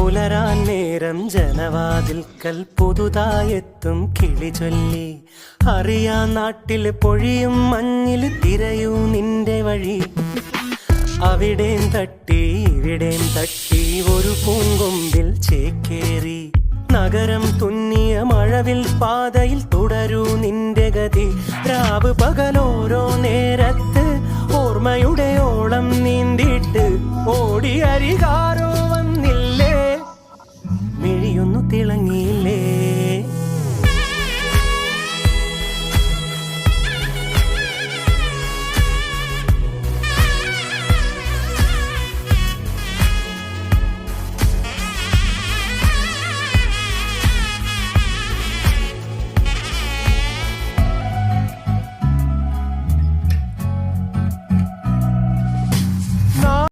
പുലരാൻ നേരം ജനവാതിൽക്കൽ പുതുതായെത്തും കിളി ചൊല്ലി. അറിയാ നാട്ടില് പൊഴിയും മഞ്ഞിൽ തിരയൂ നിന്റെ വഴി. അവിടേം തട്ടി ഇവിടേം തട്ടി ഒരു പൂങ്കൊമ്പിൽ ചേക്കേറി. നഗരം തുന്നിയ മഴവിൽ പാതയിൽ തുടരൂ നിന്റെ ഗതി. രാവ് പകലോരോ നേരത്ത് ഓർമ്മയുടെ ഓളം നീന്തിട്ട് ഓടി അരികാ